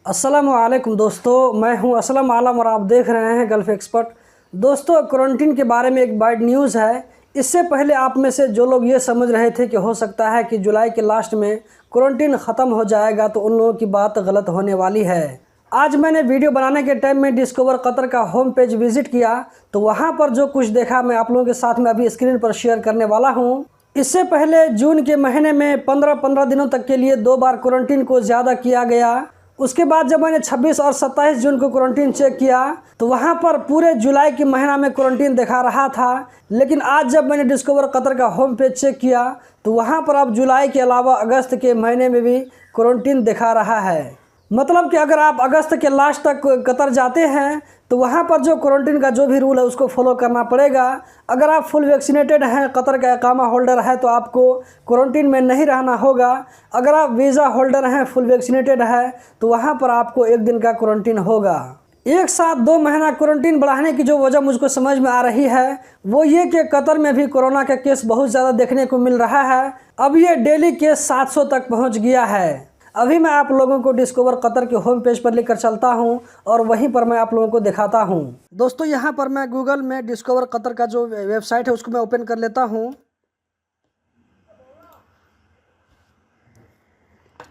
अस्सलामुअलैकुम दोस्तों, मैं हूं असलम आलम और आप देख रहे हैं गल्फ़ एक्सपर्ट। दोस्तों, क्वारंटीन के बारे में एक बैड न्यूज़ है। इससे पहले आप में से जो लोग ये समझ रहे थे कि हो सकता है कि जुलाई के लास्ट में क्वारंटीन ख़त्म हो जाएगा, तो उन लोगों की बात गलत होने वाली है। आज मैंने वीडियो बनाने के टाइम में डिस्कवर कतर का होम पेज विज़िट किया, तो वहाँ पर जो कुछ देखा मैं आप लोगों के साथ में अभी स्क्रीन पर शेयर करने वाला हूँ। इससे पहले जून के महीने में 15 दिनों तक के लिए 2 बार क्वारंटीन को ज़्यादा किया गया। उसके बाद जब मैंने 26 और 27 जून को क्वारंटीन चेक किया, तो वहाँ पर पूरे जुलाई के महीना में क्वारंटीन दिखा रहा था। लेकिन आज जब मैंने डिस्कवर कतर का होम पेज चेक किया, तो वहाँ पर अब जुलाई के अलावा अगस्त के महीने में भी क्वारंटीन दिखा रहा है। मतलब कि अगर आप अगस्त के लास्ट तक कतर जाते हैं, तो वहाँ पर जो क्वारंटीन का जो भी रूल है उसको फॉलो करना पड़ेगा। अगर आप फुल वैक्सीनेटेड हैं, कतर का इकामा होल्डर है, तो आपको क्वारंटीन में नहीं रहना होगा। अगर आप वीज़ा होल्डर हैं, फुल वैक्सीनेटेड है, तो वहाँ पर आपको 1 दिन का क्वारंटीन होगा। एक साथ 2 महीना क्वारंटीन बढ़ाने की जो वजह मुझको समझ में आ रही है, वो ये कि कतर में भी कोरोना का केस बहुत ज़्यादा देखने को मिल रहा है। अब ये डेली केस 700 तक पहुँच गया है। अभी मैं आप लोगों को डिस्कवर कतर के होम पेज पर लेकर चलता हूं और वहीं पर मैं आप लोगों को दिखाता हूं। दोस्तों, यहां पर मैं गूगल में डिस्कवर कतर का जो वेबसाइट है उसको मैं ओपन कर लेता हूं।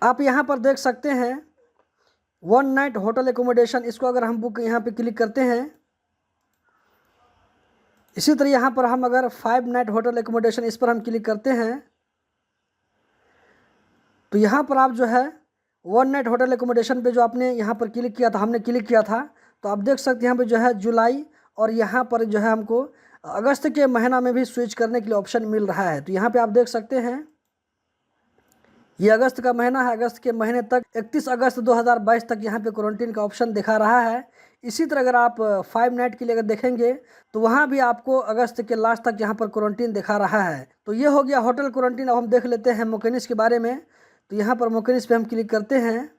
आप यहां पर देख सकते हैं 1 नाइट होटल एकोमोडेशन। इसको अगर हम बुक यहां पे क्लिक करते हैं, इसी तरह यहां पर हम अगर 5 नाइट होटल एकोमोडेशन इस पर हम क्लिक करते हैं, तो यहाँ पर आप जो है 1 नाइट होटल एकोमोडेशन पे जो आपने यहाँ पर क्लिक किया था, हमने क्लिक किया था, तो आप देख सकते हैं यहाँ पे जो है जुलाई और यहाँ पर जो है हमको अगस्त के महीना में भी स्विच करने के लिए ऑप्शन मिल रहा है। तो यहाँ पे आप देख सकते हैं ये अगस्त का महीना है। अगस्त के महीने तक 31 अगस्त 2022 तक यहाँ पे क्वारंटीन का ऑप्शन दिखा रहा है। इसी तरह अगर आप 5 नाइट के लिए अगर देखेंगे, तो वहाँ भी आपको अगस्त के लास्ट तक यहाँ पर क्वारंटीन दिखा रहा है। तो ये हो गया होटल क्वारंटीन। अब हम देख लेते हैं मोकेनिस के बारे में। तो यहाँ पर मोकेनिस पे हम क्लिक करते हैं।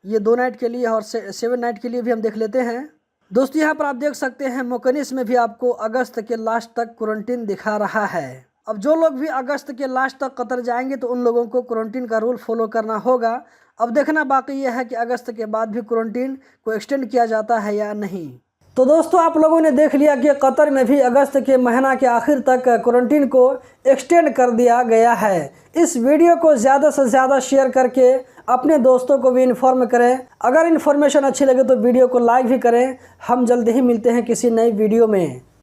ये 2 नाइट के लिए और 7 नाइट के लिए भी हम देख लेते हैं। दोस्तों, यहाँ पर आप देख सकते हैं मोकेनिस में भी आपको अगस्त के लास्ट तक क्वारंटीन दिखा रहा है। अब जो लोग भी अगस्त के लास्ट तक कतर जाएंगे, तो उन लोगों को क्वारंटीन का रूल फॉलो करना होगा। अब देखना बाकी यह है कि अगस्त के बाद भी क्वारंटीन को एक्सटेंड किया जाता है या नहीं। तो दोस्तों, आप लोगों ने देख लिया कि कतर में भी अगस्त के महीना के आखिर तक क्वारंटीन को एक्सटेंड कर दिया गया है। इस वीडियो को ज़्यादा से ज़्यादा शेयर करके अपने दोस्तों को भी इन्फॉर्म करें। अगर इन्फॉर्मेशन अच्छी लगे तो वीडियो को लाइक भी करें। हम जल्दी ही मिलते हैं किसी नई वीडियो में।